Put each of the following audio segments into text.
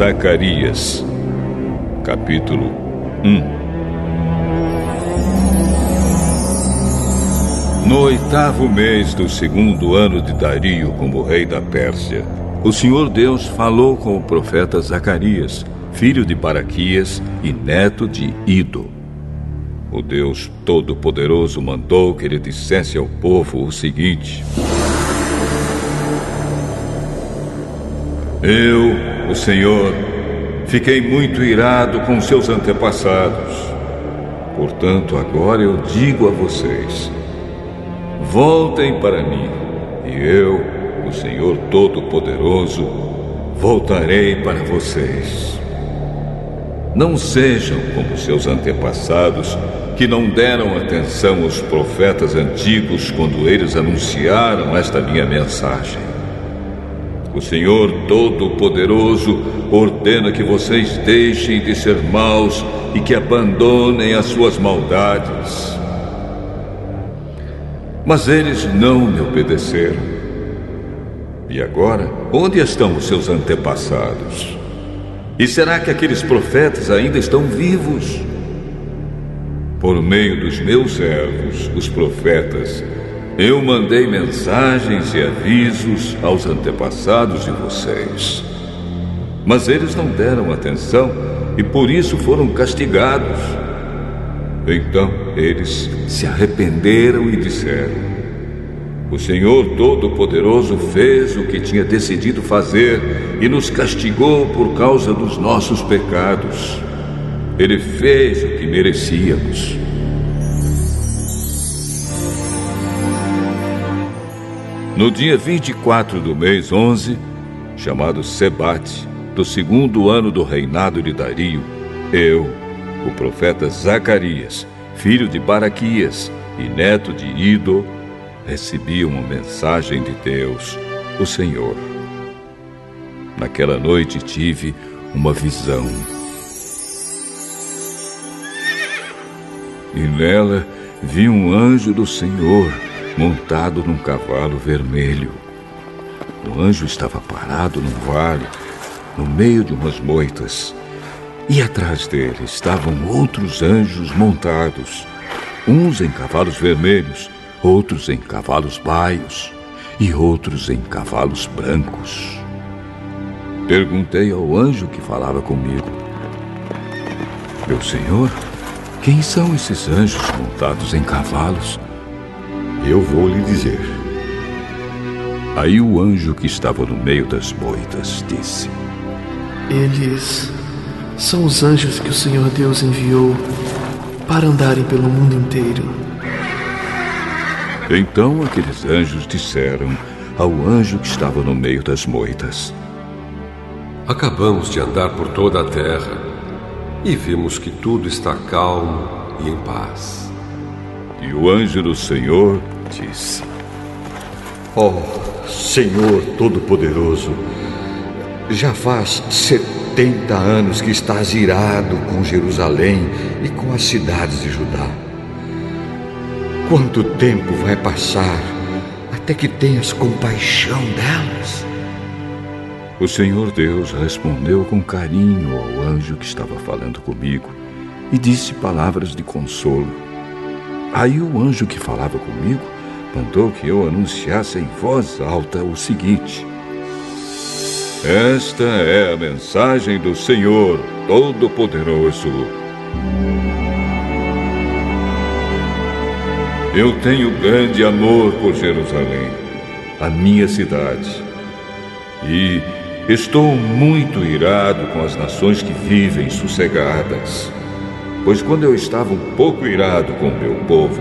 Zacarias, capítulo 1. No 8º mês do 2º ano de Dario como rei da Pérsia, o Senhor Deus falou com o profeta Zacarias, filho de Baraquias e neto de Ido. O Deus Todo-Poderoso mandou que ele dissesse ao povo o seguinte: Eu, o Senhor, fiquei muito irado com seus antepassados. Portanto, agora eu digo a vocês: voltem para mim, e eu, o Senhor Todo-Poderoso, voltarei para vocês. Não sejam como seus antepassados, que não deram atenção aos profetas antigos quando eles anunciaram esta minha mensagem. O Senhor Todo-Poderoso ordena que vocês deixem de ser maus e que abandonem as suas maldades. Mas eles não me obedeceram. E agora, onde estão os seus antepassados? E será que aqueles profetas ainda estão vivos? Por meio dos meus servos, os profetas, eu mandei mensagens e avisos aos antepassados de vocês. Mas eles não deram atenção e por isso foram castigados. Então eles se arrependeram e disseram: o Senhor Todo-Poderoso fez o que tinha decidido fazer e nos castigou por causa dos nossos pecados. Ele fez o que merecíamos. No dia 24 do mês 11, chamado Sebate, do 2º ano do reinado de Dario, eu, o profeta Zacarias, filho de Baraquias e neto de Ido, recebi uma mensagem de Deus, o Senhor. Naquela noite tive uma visão. E nela vi um anjo do Senhor montado num cavalo vermelho. O anjo estava parado num vale, no meio de umas moitas. E atrás dele estavam outros anjos montados, uns em cavalos vermelhos, outros em cavalos baios e outros em cavalos brancos. Perguntei ao anjo que falava comigo: meu senhor, quem são esses anjos montados em cavalos? Eu vou lhe dizer. Aí o anjo que estava no meio das moitas disse: eles são os anjos que o Senhor Deus enviou para andarem pelo mundo inteiro. Então aqueles anjos disseram ao anjo que estava no meio das moitas: acabamos de andar por toda a terra e vimos que tudo está calmo e em paz. E o anjo do Senhor disse: ó Senhor Todo-Poderoso, já faz 70 anos que estás irado com Jerusalém e com as cidades de Judá. Quanto tempo vai passar até que tenhas compaixão delas? O Senhor Deus respondeu com carinho ao anjo que estava falando comigo e disse palavras de consolo. Aí o anjo que falava comigo mandou que eu anunciasse em voz alta o seguinte: esta é a mensagem do Senhor Todo-Poderoso. Eu tenho grande amor por Jerusalém, a minha cidade, e estou muito irado com as nações que vivem sossegadas. Pois quando eu estava um pouco irado com o meu povo,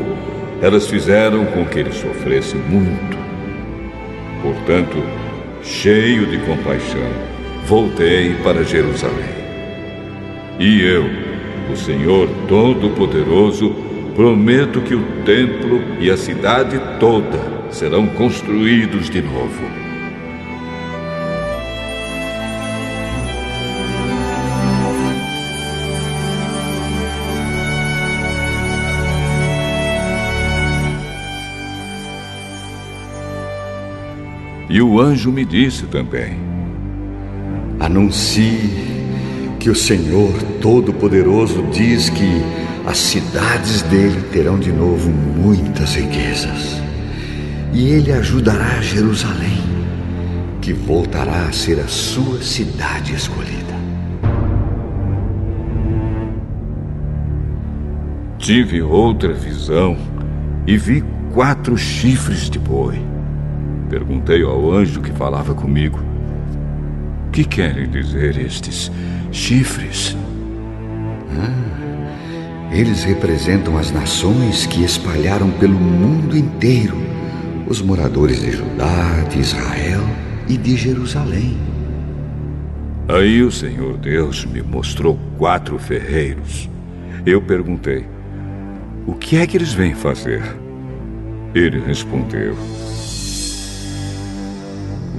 elas fizeram com que ele sofresse muito. Portanto, cheio de compaixão, voltei para Jerusalém. E eu, o Senhor Todo-Poderoso, prometo que o templo e a cidade toda serão construídos de novo. E o anjo me disse também: anuncie que o Senhor Todo-Poderoso diz que as cidades dele terão de novo muitas riquezas. E ele ajudará Jerusalém, que voltará a ser a sua cidade escolhida. Tive outra visão e vi 4 chifres de boi. Perguntei ao anjo que falava comigo: o que querem dizer estes chifres? Eles representam as nações que espalharam pelo mundo inteiro, os moradores de Judá, de Israel e de Jerusalém. Aí o Senhor Deus me mostrou 4 ferreiros. Eu perguntei: o que é que eles vêm fazer? Ele respondeu: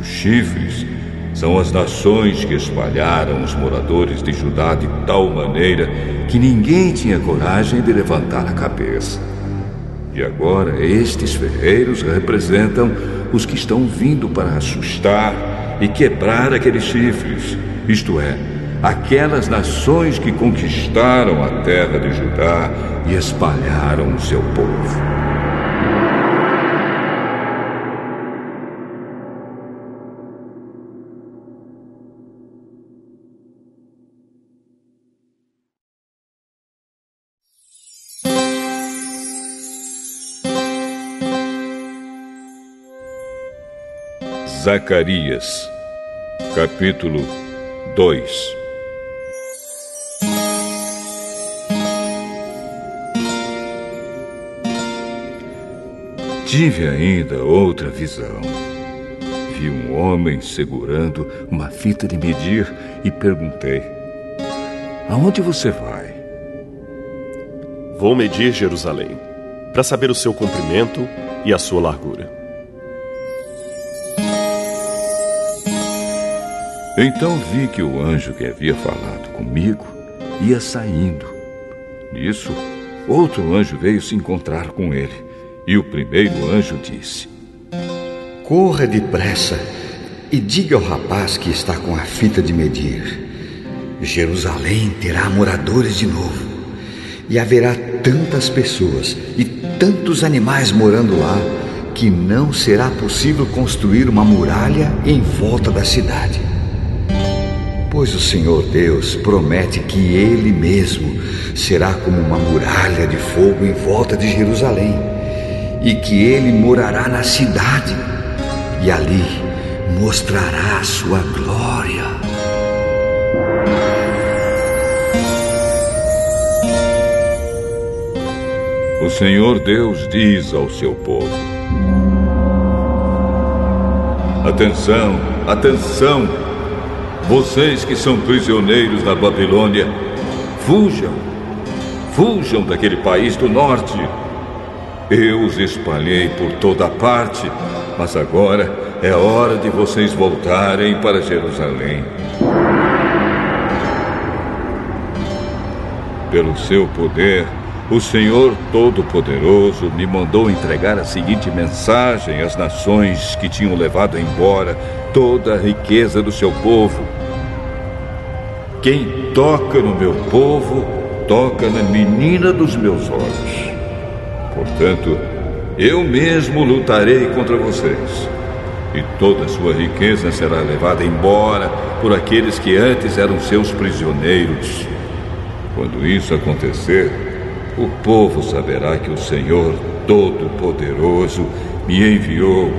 os chifres são as nações que espalharam os moradores de Judá de tal maneira que ninguém tinha coragem de levantar a cabeça. E agora estes ferreiros representam os que estão vindo para assustar e quebrar aqueles chifres, isto é, aquelas nações que conquistaram a terra de Judá e espalharam o seu povo. Zacarias, capítulo 2. Tive ainda outra visão. Vi um homem segurando uma fita de medir e perguntei: aonde você vai? Vou medir Jerusalém, para saber o seu comprimento e a sua largura. Então vi que o anjo que havia falado comigo ia saindo. Nisso, outro anjo veio se encontrar com ele. E o primeiro anjo disse: corra depressa e diga ao rapaz que está com a fita de medir: Jerusalém terá moradores de novo, e haverá tantas pessoas e tantos animais morando lá que não será possível construir uma muralha em volta da cidade. Pois o Senhor Deus promete que Ele mesmo será como uma muralha de fogo em volta de Jerusalém, e que Ele morará na cidade, e ali mostrará a sua glória. O Senhor Deus diz ao seu povo: atenção, atenção! Vocês que são prisioneiros na Babilônia, fujam! Fujam daquele país do norte! Eu os espalhei por toda parte, mas agora é hora de vocês voltarem para Jerusalém. Pelo seu poder, o Senhor Todo-Poderoso me mandou entregar a seguinte mensagem às nações que tinham levado embora toda a riqueza do seu povo: quem toca no meu povo, toca na menina dos meus olhos. Portanto, eu mesmo lutarei contra vocês, e toda a sua riqueza será levada embora por aqueles que antes eram seus prisioneiros. Quando isso acontecer, o povo saberá que o Senhor Todo-Poderoso me enviou.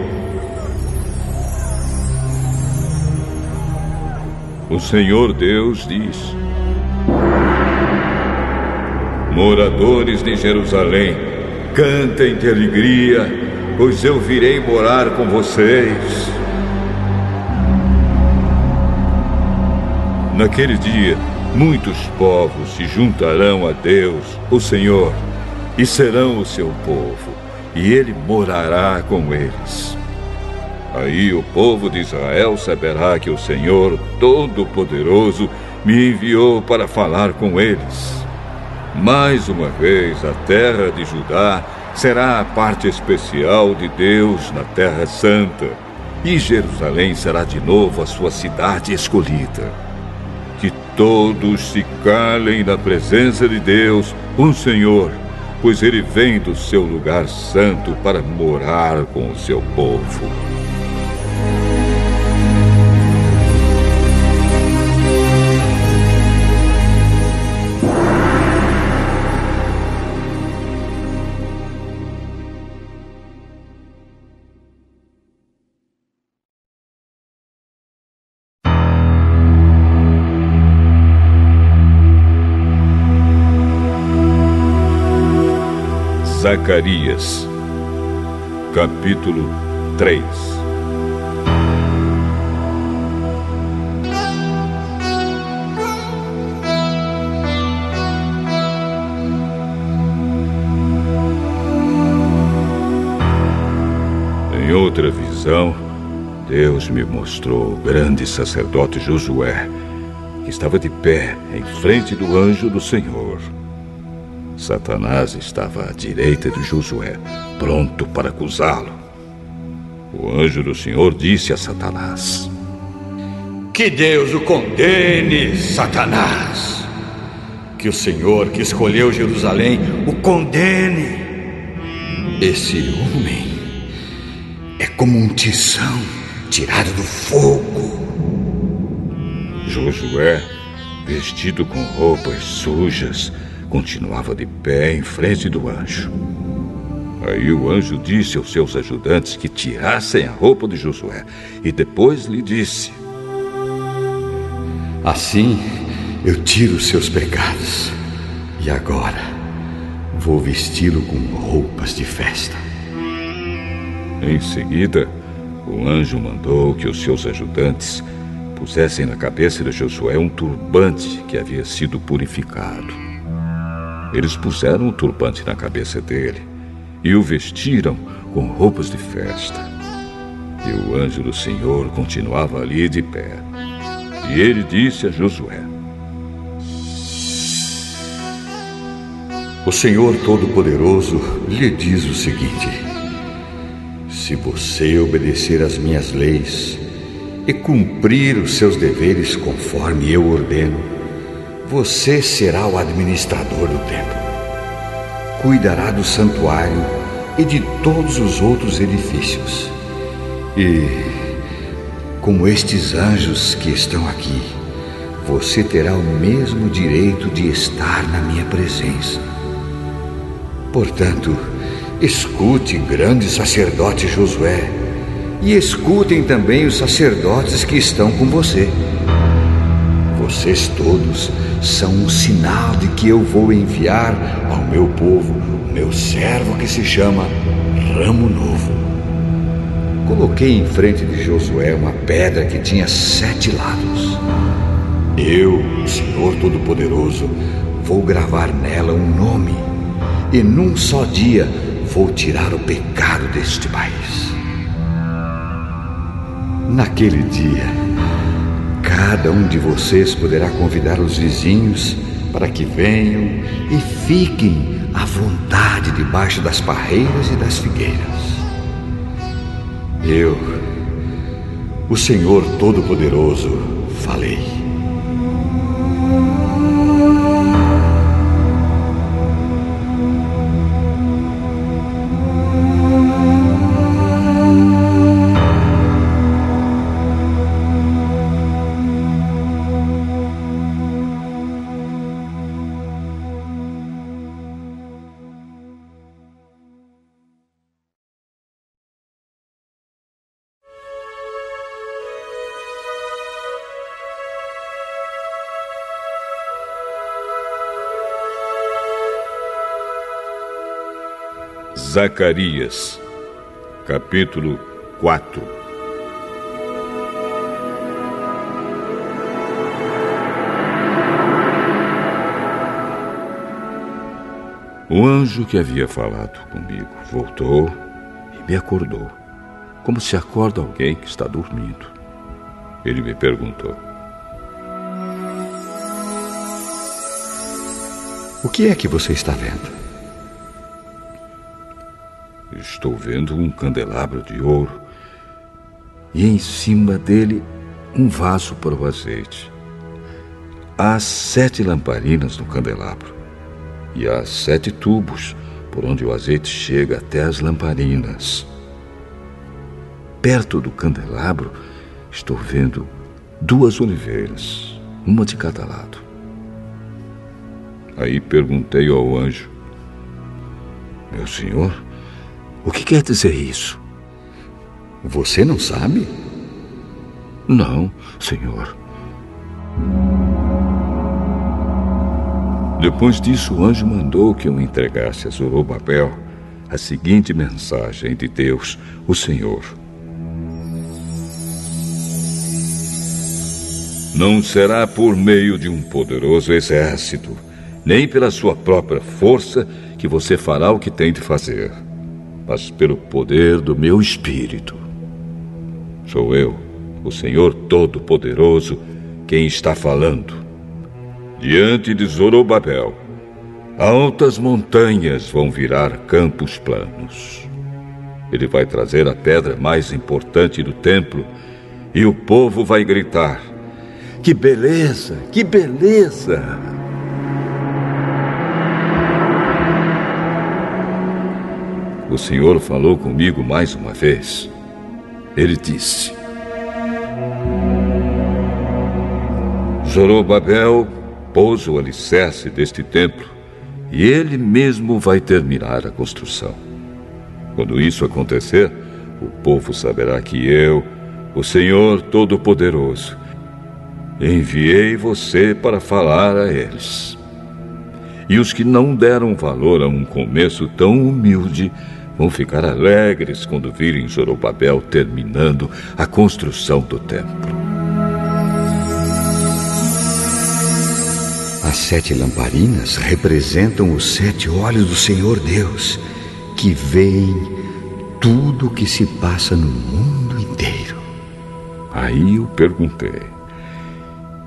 O Senhor Deus diz: moradores de Jerusalém, cantem de alegria, pois eu virei morar com vocês. Naquele dia, muitos povos se juntarão a Deus, o Senhor, e serão o seu povo, e Ele morará com eles. Aí o povo de Israel saberá que o Senhor Todo-Poderoso me enviou para falar com eles. Mais uma vez, a terra de Judá será a parte especial de Deus na Terra Santa, e Jerusalém será de novo a sua cidade escolhida. Que todos se calem na presença de Deus, o Senhor, pois Ele vem do seu lugar santo para morar com o seu povo. Zacarias, capítulo 3. Em outra visão, Deus me mostrou o grande sacerdote Josué, que estava de pé em frente do anjo do Senhor. Satanás estava à direita de Josué, pronto para acusá-lo. O anjo do Senhor disse a Satanás: Que Deus o condene, Satanás! Que o Senhor que escolheu Jerusalém o condene! Esse homem é como um tição tirado do fogo. Josué, vestido com roupas sujas, continuava de pé em frente do anjo. Aí o anjo disse aos seus ajudantes que tirassem a roupa de Josué e depois lhe disse: Assim eu tiro os seus pecados e agora vou vesti-lo com roupas de festa. Em seguida, o anjo mandou que os seus ajudantes pusessem na cabeça de Josué um turbante que havia sido purificado. Eles puseram o turbante na cabeça dele e o vestiram com roupas de festa. E o anjo do Senhor continuava ali de pé. E ele disse a Josué: O Senhor Todo-Poderoso lhe diz o seguinte: se você obedecer às minhas leis e cumprir os seus deveres conforme eu ordeno, você será o administrador do templo. Cuidará do santuário e de todos os outros edifícios. E, como estes anjos que estão aqui, você terá o mesmo direito de estar na minha presença. Portanto, escute, grande sacerdote Josué, e escutem também os sacerdotes que estão com você. Vocês todos são um sinal de que eu vou enviar ao meu povo o meu servo que se chama Ramo Novo. Coloquei em frente de Josué uma pedra que tinha 7 lados. Eu, o Senhor Todo-Poderoso, vou gravar nela um nome, e num só dia vou tirar o pecado deste país. Naquele dia, cada um de vocês poderá convidar os vizinhos para que venham e fiquem à vontade debaixo das parreiras e das figueiras. Eu, o Senhor Todo-Poderoso, falei. Zacarias, capítulo 4. O anjo que havia falado comigo voltou e me acordou, como se acorda alguém que está dormindo. Ele me perguntou: O que é que você está vendo? Estou vendo um candelabro de ouro e em cima dele um vaso para o azeite. há 7 lamparinas no candelabro, e há 7 tubos por onde o azeite chega até as lamparinas. Perto do candelabro estou vendo 2 oliveiras, uma de cada lado. Aí perguntei ao anjo: meu senhor, o que quer dizer isso? Você não sabe? Não, senhor. Depois disso, o anjo mandou que eu entregasse a Zorobabel a seguinte mensagem de Deus, o Senhor: não será por meio de um poderoso exército, nem pela sua própria força que você fará o que tem de fazer, mas pelo poder do meu Espírito. Sou eu, o Senhor Todo-Poderoso, quem está falando. Diante de Zorobabel, altas montanhas vão virar campos planos. Ele vai trazer a pedra mais importante do templo e o povo vai gritar: que beleza, que beleza! O Senhor falou comigo mais uma vez. Ele disse: Zorobabel pôs o alicerce deste templo e ele mesmo vai terminar a construção. Quando isso acontecer, o povo saberá que eu, o Senhor Todo-Poderoso, enviei você para falar a eles. E os que não deram valor a um começo tão humilde vão ficar alegres quando virem Zorobabel terminando a construção do templo. As 7 lamparinas representam os 7 olhos do Senhor Deus, que veem tudo o que se passa no mundo inteiro. Aí eu perguntei: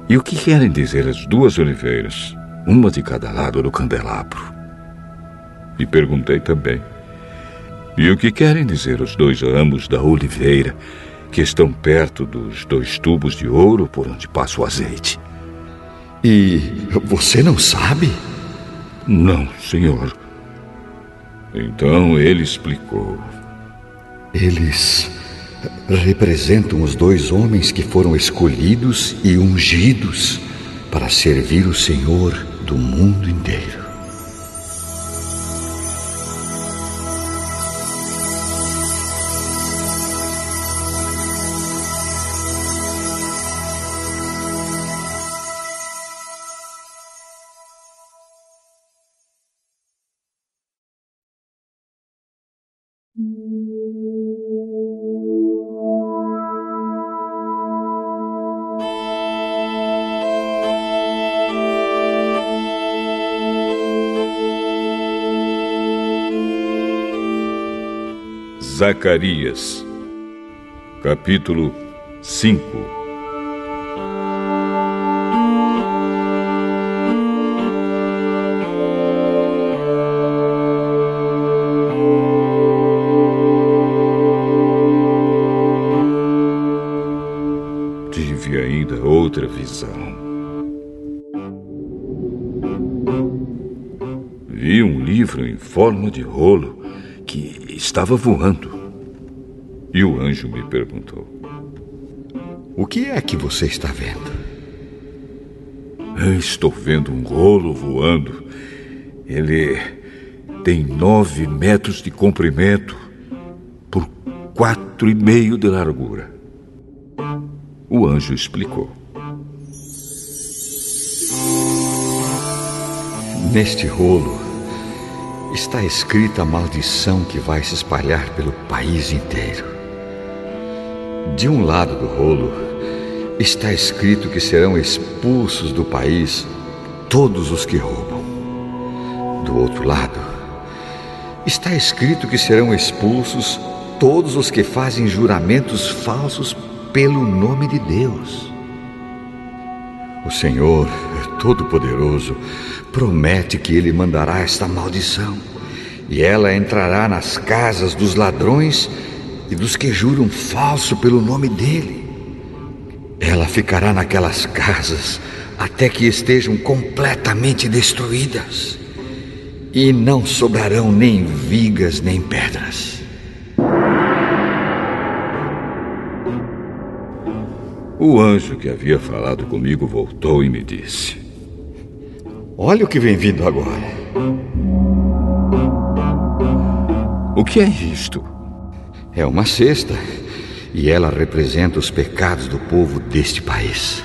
e o que querem dizer as 2 oliveiras, uma de cada lado do candelabro? E perguntei também: e o que querem dizer os 2 ramos da oliveira que estão perto dos 2 tubos de ouro por onde passa o azeite? E você não sabe? Não, senhor. Então ele explicou: eles representam os 2 homens que foram escolhidos e ungidos para servir o Senhor do mundo inteiro. Zacarias, capítulo 5. Tive ainda outra visão. Vi um livro em forma de rolo que estava voando. E o anjo me perguntou: o que é que você está vendo? Estou vendo um rolo voando. Ele tem 9 metros de comprimento por 4,5 de largura. O anjo explicou: neste rolo está escrita a maldição que vai se espalhar pelo país inteiro. De um lado do rolo está escrito que serão expulsos do país todos os que roubam. Do outro lado está escrito que serão expulsos todos os que fazem juramentos falsos pelo nome de Deus. O Senhor Todo-Poderoso promete que Ele mandará esta maldição, e ela entrará nas casas dos ladrões e dos que juram falso pelo nome dEle. Ela ficará naquelas casas até que estejam completamente destruídas, e não sobrarão nem vigas nem pedras. O anjo que havia falado comigo voltou e me disse: Olha o que vem vindo agora. O que é isto? É uma cesta, e ela representa os pecados do povo deste país.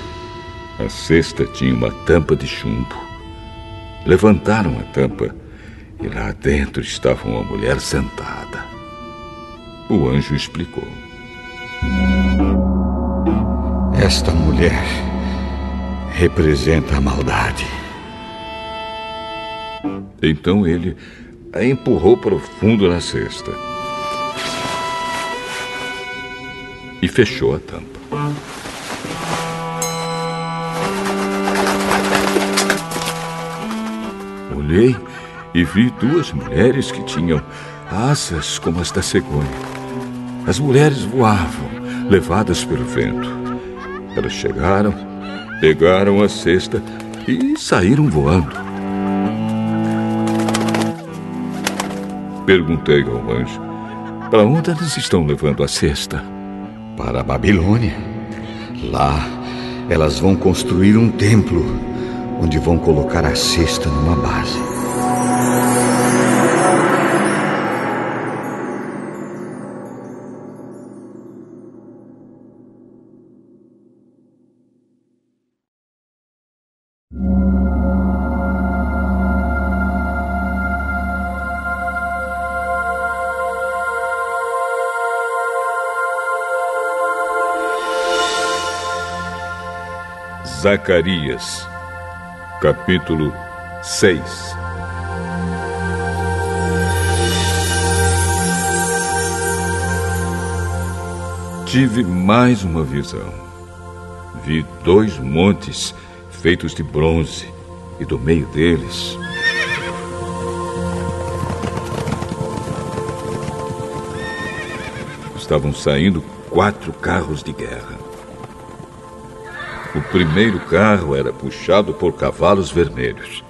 A cesta tinha uma tampa de chumbo. Levantaram a tampa e lá dentro estava uma mulher sentada. O anjo explicou: Esta mulher representa a maldade. Então ele a empurrou para o fundo da cesta e fechou a tampa. Olhei e vi duas mulheres que tinham asas como as da cegonha. As mulheres voavam, levadas pelo vento. Elas chegaram, pegaram a cesta e saíram voando. Perguntei ao anjo: para onde eles estão levando a cesta? Para a Babilônia. Lá, elas vão construir um templo, onde vão colocar a cesta numa base. Zacarias, capítulo 6. Tive mais uma visão. Vi 2 montes feitos de bronze, e do meio deles estavam saindo 4 carros de guerra. O primeiro carro era puxado por cavalos vermelhos,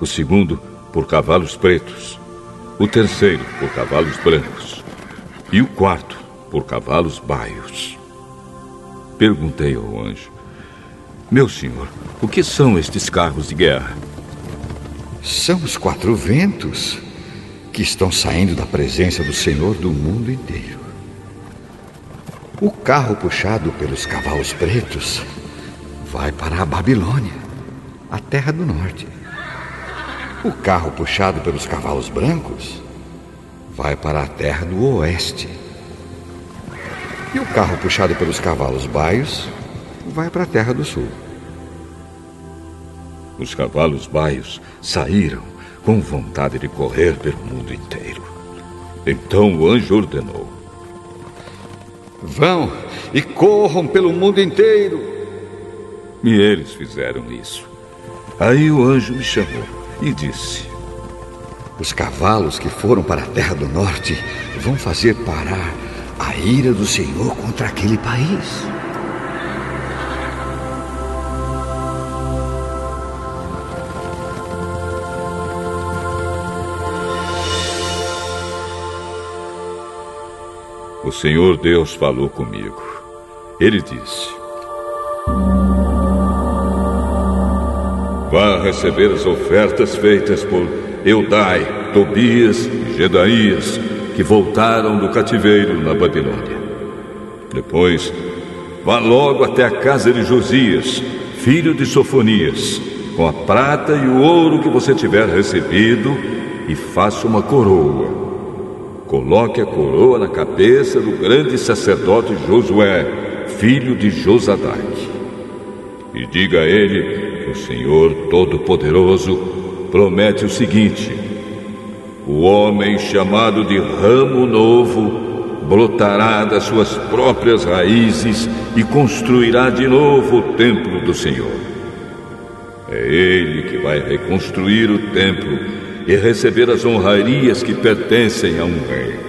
o segundo por cavalos pretos, o terceiro por cavalos brancos e o quarto por cavalos baios. Perguntei ao anjo: meu senhor, o que são estes carros de guerra? São os 4 ventos que estão saindo da presença do Senhor do mundo inteiro. O carro puxado pelos cavalos pretos vai para a Babilônia, a terra do norte. O carro puxado pelos cavalos brancos vai para a terra do oeste. E o carro puxado pelos cavalos baios vai para a terra do sul. Os cavalos baios saíram com vontade de correr pelo mundo inteiro. Então o anjo ordenou: vão e corram pelo mundo inteiro. E eles fizeram isso. Aí o anjo me chamou e disse: os cavalos que foram para a terra do norte vão fazer parar a ira do Senhor contra aquele país. O Senhor Deus falou comigo. Ele disse: vá receber as ofertas feitas por Eudai, Tobias e Gedaías, que voltaram do cativeiro na Babilônia. Depois, vá logo até a casa de Josias, filho de Sofonias, com a prata e o ouro que você tiver recebido, e faça uma coroa. Coloque a coroa na cabeça do grande sacerdote Josué, filho de Josadaque. E diga a ele que o Senhor Todo-Poderoso promete o seguinte: o homem chamado de ramo novo brotará das suas próprias raízes e construirá de novo o templo do Senhor. É ele que vai reconstruir o templo e receber as honrarias que pertencem a um rei.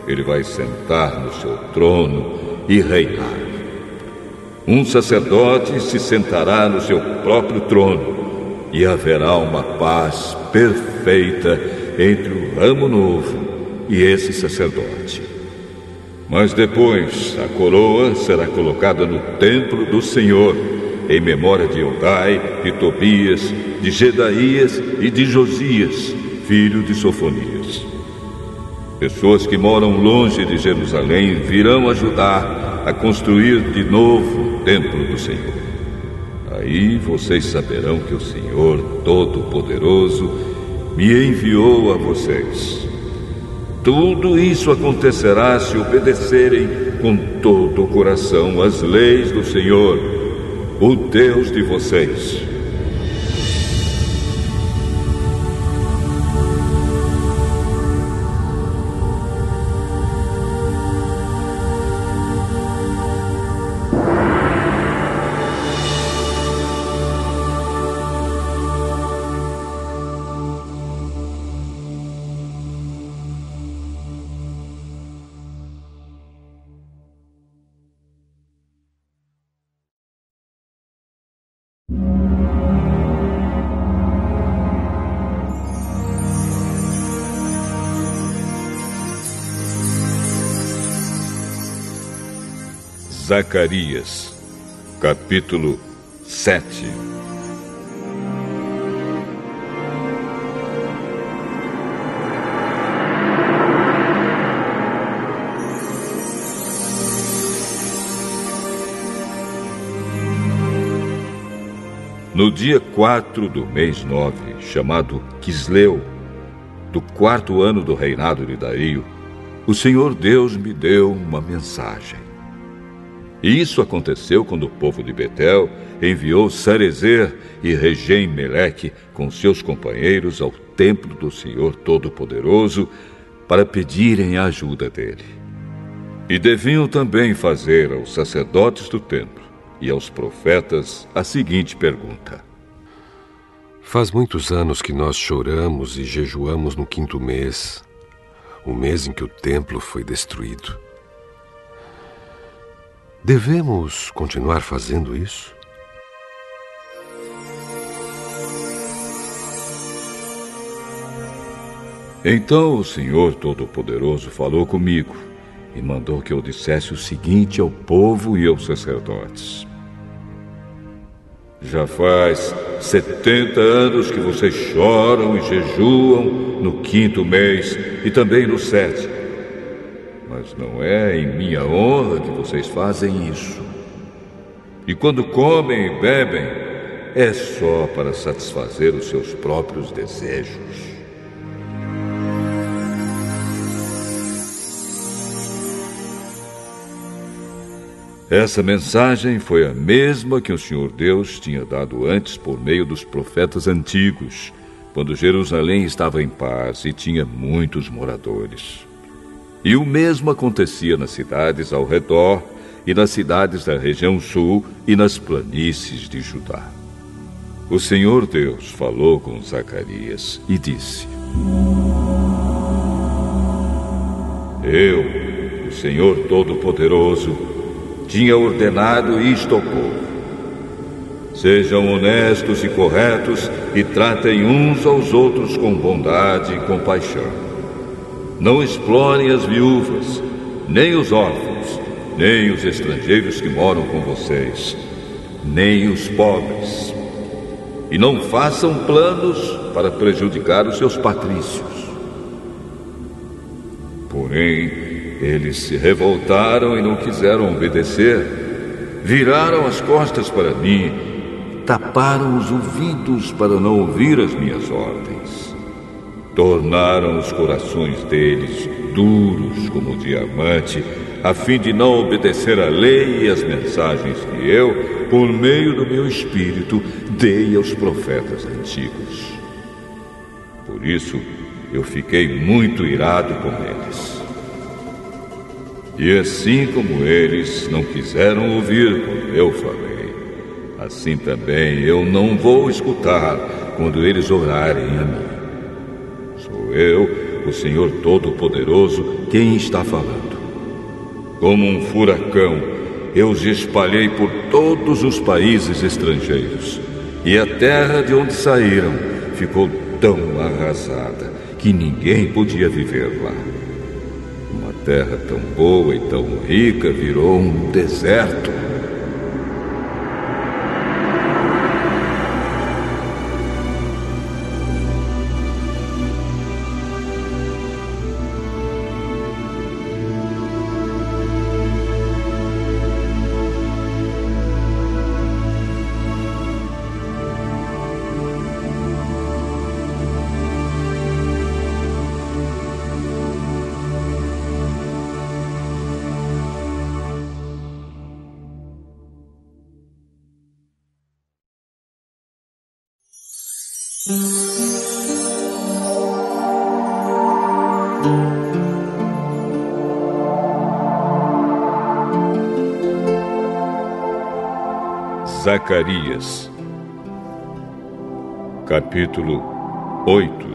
Ele vai sentar no seu trono e reinar. Um sacerdote se sentará no seu próprio trono e haverá uma paz perfeita entre o ramo novo e esse sacerdote. Mas depois a coroa será colocada no templo do Senhor, em memória de Eldai, de Tobias, de Gedaías e de Josias, filho de Sofonias. Pessoas que moram longe de Jerusalém virão ajudar a construir de novo o templo do Senhor. Aí vocês saberão que o Senhor Todo-Poderoso me enviou a vocês. Tudo isso acontecerá se obedecerem com todo o coração às leis do Senhor, o Deus de vocês. Zacarias, capítulo 7. No dia 4 do mês 9, chamado Quisleu, do 4º ano do reinado de Dario, o Senhor Deus me deu uma mensagem. E isso aconteceu quando o povo de Betel enviou Sarezer e Regem-Meleque com seus companheiros ao templo do Senhor Todo-Poderoso para pedirem a ajuda dele. E deviam também fazer aos sacerdotes do templo e aos profetas a seguinte pergunta: Faz muitos anos que nós choramos e jejuamos no 5º mês, o mês em que o templo foi destruído. Devemos continuar fazendo isso? Então o Senhor Todo-Poderoso falou comigo e mandou que eu dissesse o seguinte ao povo e aos sacerdotes: Já faz 70 anos que vocês choram e jejuam no 5º mês e também no 7º. Mas não é em minha honra que vocês fazem isso. E quando comem e bebem, é só para satisfazer os seus próprios desejos. Essa mensagem foi a mesma que o Senhor Deus tinha dado antes por meio dos profetas antigos, quando Jerusalém estava em paz e tinha muitos moradores. E o mesmo acontecia nas cidades ao redor e nas cidades da região sul e nas planícies de Judá. O Senhor Deus falou com Zacarias e disse: Eu, o Senhor Todo-Poderoso, tinha ordenado isto ao povo: Sejam honestos e corretos e tratem uns aos outros com bondade e compaixão. Não explorem as viúvas, nem os órfãos, nem os estrangeiros que moram com vocês, nem os pobres. E não façam planos para prejudicar os seus patrícios. Porém, eles se revoltaram e não quiseram obedecer. Viraram as costas para mim, taparam os ouvidos para não ouvir as minhas ordens. Tornaram os corações deles duros como diamante, a fim de não obedecer à lei e às mensagens que eu, por meio do meu espírito, dei aos profetas antigos. Por isso, eu fiquei muito irado com eles. E assim como eles não quiseram ouvir quando eu falei, assim também eu não vou escutar quando eles orarem a mim. Sou eu, o Senhor Todo-Poderoso, quem está falando. Como um furacão, eu os espalhei por todos os países estrangeiros, e a terra de onde saíram ficou tão arrasada que ninguém podia viver lá. Uma terra tão boa e tão rica virou um deserto. Zacarias, capítulo 8.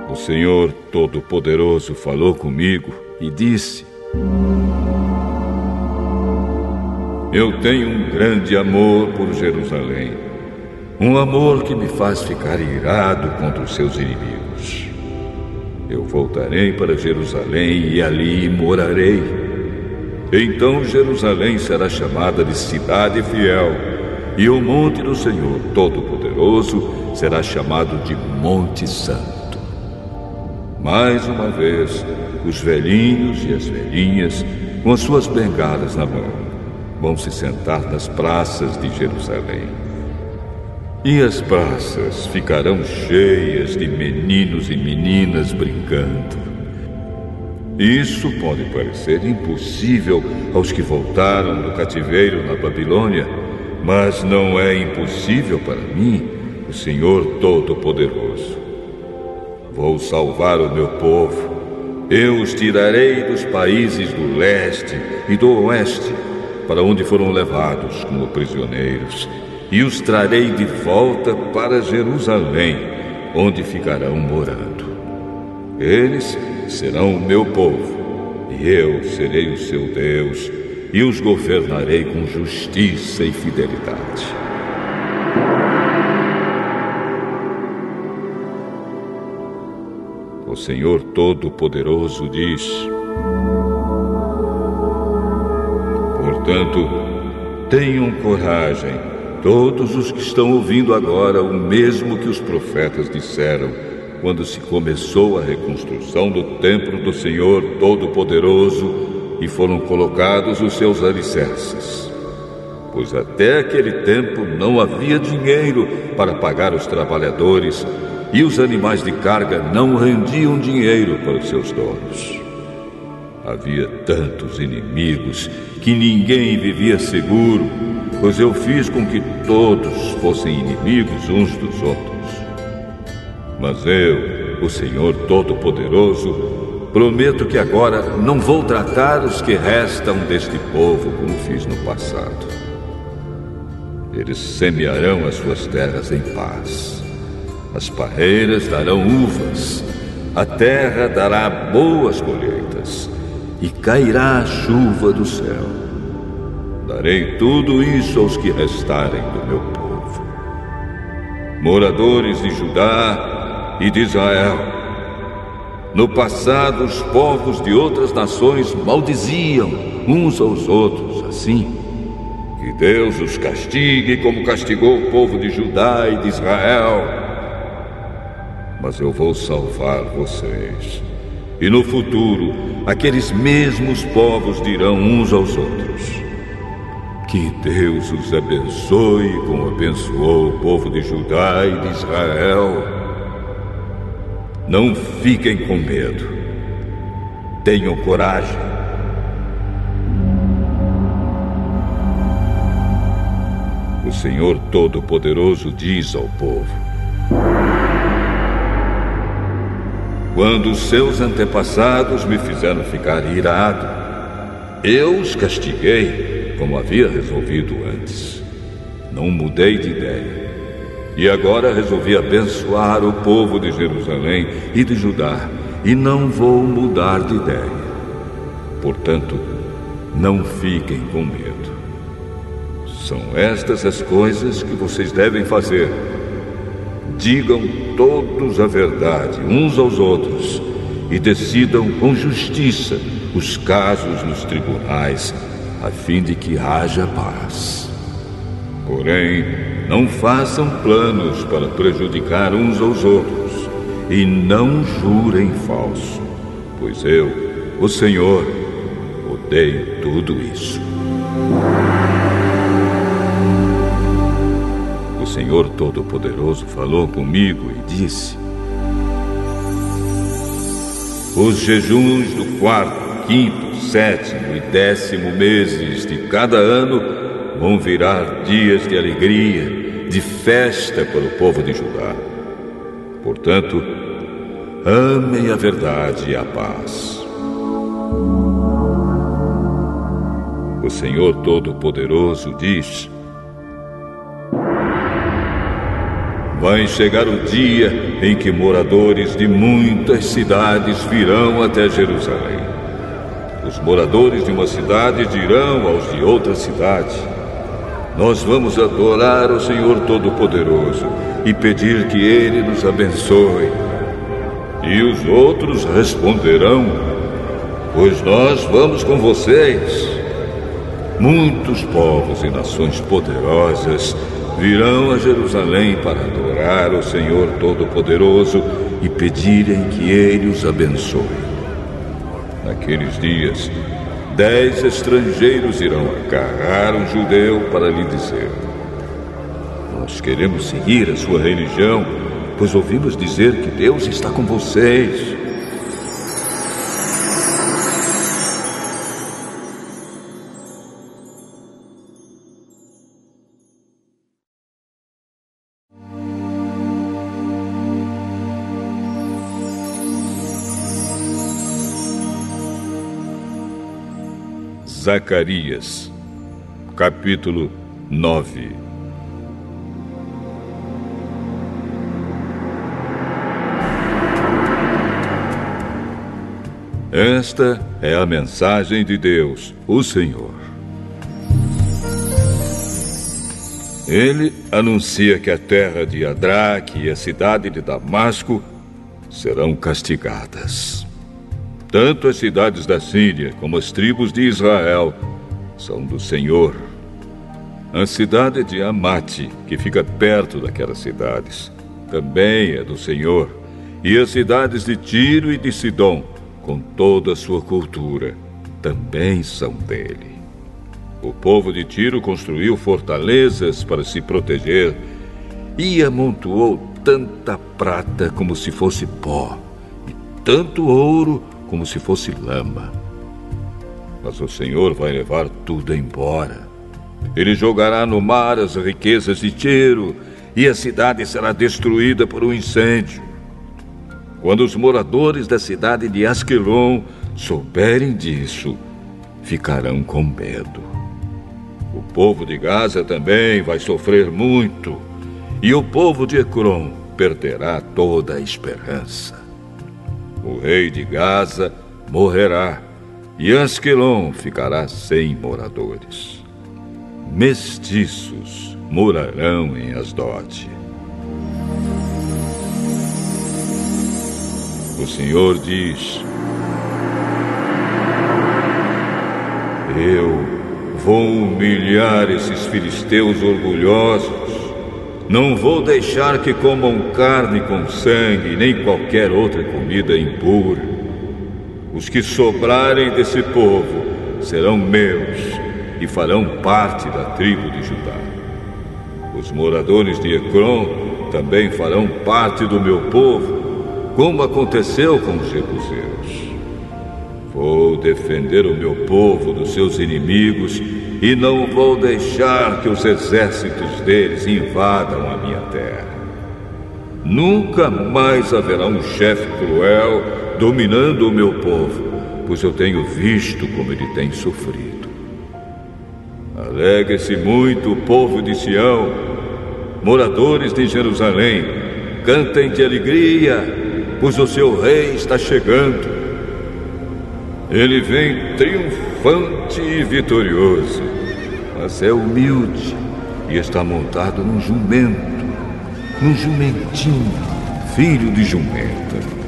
O Senhor Todo-Poderoso falou comigo e disse: eu tenho um grande amor por Jerusalém, um amor que me faz ficar irado contra os seus inimigos. Eu voltarei para Jerusalém e ali morarei. Então Jerusalém será chamada de cidade fiel, e o monte do Senhor Todo-Poderoso será chamado de Monte Santo. Mais uma vez, os velhinhos e as velhinhas, com as suas bengalas na mão, vão se sentar nas praças de Jerusalém. E as praças ficarão cheias de meninos e meninas brincando. Isso pode parecer impossível aos que voltaram do cativeiro na Babilônia, mas não é impossível para mim, o Senhor Todo-Poderoso. Vou salvar o meu povo. Eu os tirarei dos países do leste e do oeste, para onde foram levados como prisioneiros, e os trarei de volta para Jerusalém, onde ficarão morando. Eles serão o meu povo, e eu serei o seu Deus, e os governarei com justiça e fidelidade. O Senhor Todo-Poderoso diz: portanto, tenham coragem, todos os que estão ouvindo agora o mesmo que os profetas disseram quando se começou a reconstrução do templo do Senhor Todo-Poderoso e foram colocados os seus alicerces. Pois até aquele tempo não havia dinheiro para pagar os trabalhadores e os animais de carga não rendiam dinheiro para os seus donos. Havia tantos inimigos que ninguém vivia seguro, pois eu fiz com que todos fossem inimigos uns dos outros. Mas eu, o Senhor Todo-Poderoso, prometo que agora não vou tratar os que restam deste povo como fiz no passado. Eles semearão as suas terras em paz. As parreiras darão uvas, a terra dará boas colheitas, e cairá a chuva do céu. Darei tudo isso aos que restarem do meu povo. Moradores de Judá e de Israel, no passado os povos de outras nações maldiziam uns aos outros assim. Que Deus os castigue como castigou o povo de Judá e de Israel. Mas eu vou salvar vocês. E no futuro, aqueles mesmos povos dirão uns aos outros: que Deus os abençoe como abençoou o povo de Judá e de Israel. Não fiquem com medo. Tenham coragem. O Senhor Todo-Poderoso diz ao povo: quando os seus antepassados me fizeram ficar irado, eu os castiguei, como havia resolvido antes. Não mudei de ideia. E agora resolvi abençoar o povo de Jerusalém e de Judá, e não vou mudar de ideia. Portanto, não fiquem com medo. São estas as coisas que vocês devem fazer. Digam todos a verdade uns aos outros e decidam com justiça os casos nos tribunais, a fim de que haja paz. Porém, não façam planos para prejudicar uns aos outros e não jurem falso, pois eu, o Senhor, odeio tudo isso. O Senhor Todo-Poderoso falou comigo e disse: os jejuns do 4º, 5º, 7º e 10º meses de cada ano vão virar dias de alegria, de festa para o povo de Judá. Portanto, amem a verdade e a paz. O Senhor Todo-Poderoso diz: vai chegar o dia em que moradores de muitas cidades virão até Jerusalém. Os moradores de uma cidade dirão aos de outra cidade: nós vamos adorar o Senhor Todo-Poderoso e pedir que Ele nos abençoe. E os outros responderão: pois nós vamos com vocês. Muitos povos e nações poderosas virão a Jerusalém para adorar o Senhor Todo-Poderoso e pedirem que Ele os abençoe. Naqueles dias, 10 estrangeiros irão agarrar um judeu para lhe dizer: nós queremos seguir a sua religião, pois ouvimos dizer que Deus está com vocês. Zacarias, capítulo 9. Esta é a mensagem de Deus, o Senhor. Ele anuncia que a terra de Adraque e a cidade de Damasco serão castigadas. Tanto as cidades da Síria como as tribos de Israel são do Senhor. A cidade de Amate, que fica perto daquelas cidades, também é do Senhor. E as cidades de Tiro e de Sidom, com toda a sua cultura, também são dele. O povo de Tiro construiu fortalezas para se proteger e amontoou tanta prata como se fosse pó, e tanto ouro como se fosse lama. Mas o Senhor vai levar tudo embora. Ele jogará no mar as riquezas de Tiro, e a cidade será destruída por um incêndio. Quando os moradores da cidade de Asquelon souberem disso, ficarão com medo. O povo de Gaza também vai sofrer muito, e o povo de Ecrom perderá toda a esperança. O rei de Gaza morrerá, e Asquelon ficará sem moradores. Mestiços morarão em Asdote. O Senhor diz: eu vou humilhar esses filisteus orgulhosos. Não vou deixar que comam carne com sangue, nem qualquer outra comida impura. Os que sobrarem desse povo serão meus e farão parte da tribo de Judá. Os moradores de Ecrom também farão parte do meu povo, como aconteceu com os jebuseus. Vou defender o meu povo dos seus inimigos e não vou deixar que os exércitos deles invadam a minha terra. Nunca mais haverá um chefe cruel dominando o meu povo, pois eu tenho visto como ele tem sofrido. Alegre-se muito o povo de Sião, moradores de Jerusalém, cantem de alegria, pois o seu rei está chegando. Ele vem triunfante e vitorioso, mas é humilde e está montado num jumento, num jumentinho, filho de jumenta.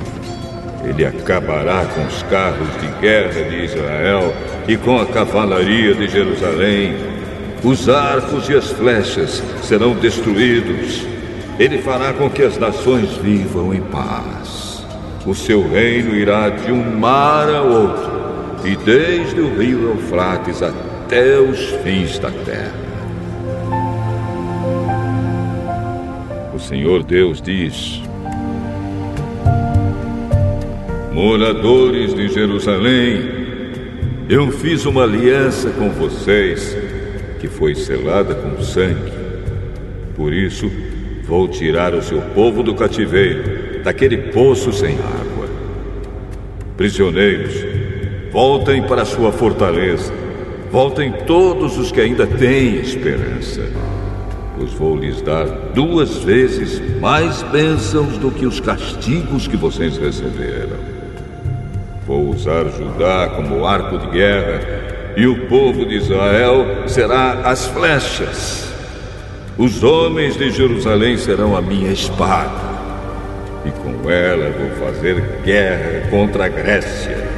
Ele acabará com os carros de guerra de Israel e com a cavalaria de Jerusalém. Os arcos e as flechas serão destruídos. Ele fará com que as nações vivam em paz. O seu reino irá de um mar a outro, e desde o rio Eufrates até os fins da terra. O Senhor Deus diz: moradores de Jerusalém, eu fiz uma aliança com vocês, que foi selada com sangue. Por isso, vou tirar o seu povo do cativeiro, daquele poço sem água. Prisioneiros, voltem para sua fortaleza. Voltem todos os que ainda têm esperança, pois vou lhes dar 2 vezes mais bênçãos do que os castigos que vocês receberam. Vou usar Judá como arco de guerra, e o povo de Israel será as flechas. Os homens de Jerusalém serão a minha espada, e com ela vou fazer guerra contra a Grécia.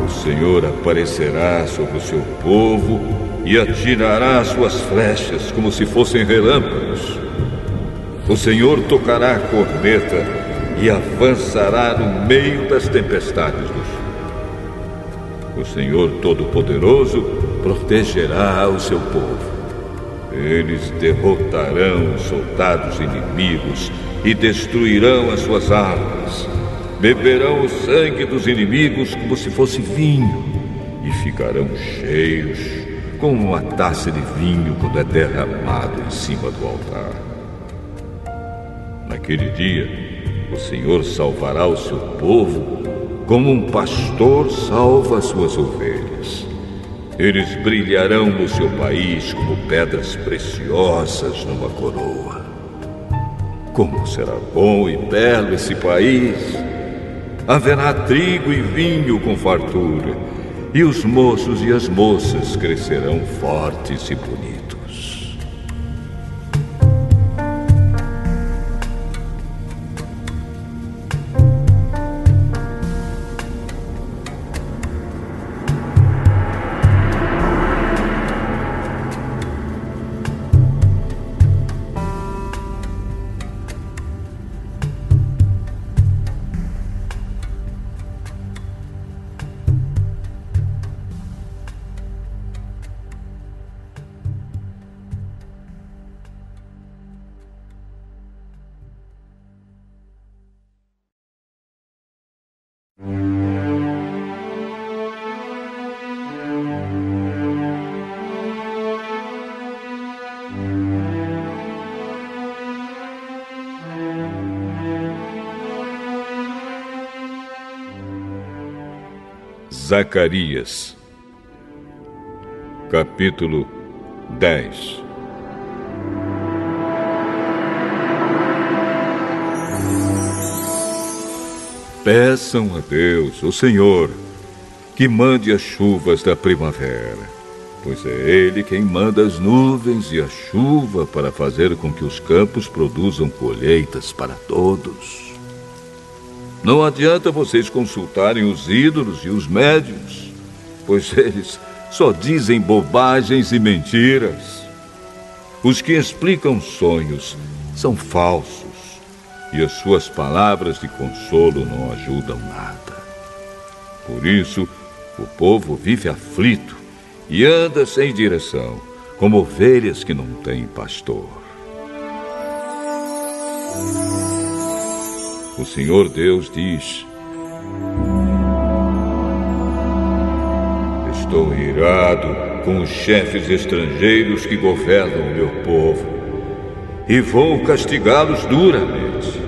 O Senhor aparecerá sobre o seu povo e atirará suas flechas como se fossem relâmpagos. O Senhor tocará a corneta e avançará no meio das tempestades do sul. O Senhor Todo-Poderoso protegerá o seu povo. Eles derrotarão os soldados inimigos e destruirão as suas armas. Beberão o sangue dos inimigos como se fosse vinho e ficarão cheios, como uma taça de vinho quando é derramado em cima do altar. Naquele dia, o Senhor salvará o seu povo como um pastor salva as suas ovelhas. Eles brilharão no seu país como pedras preciosas numa coroa. Como será bom e belo esse país! Haverá trigo e vinho com fartura, e os moços e as moças crescerão fortes e bonitos. Zacarias, capítulo 10. Peçam a Deus, o Senhor, que mande as chuvas da primavera, pois é Ele quem manda as nuvens e a chuva para fazer com que os campos produzam colheitas para todos. Não adianta vocês consultarem os ídolos e os médiuns, pois eles só dizem bobagens e mentiras. Os que explicam sonhos são falsos, e as suas palavras de consolo não ajudam nada. Por isso, o povo vive aflito e anda sem direção, como ovelhas que não têm pastor. O Senhor Deus diz: estou irado com os chefes estrangeiros que governam o meu povo e vou castigá-los duramente.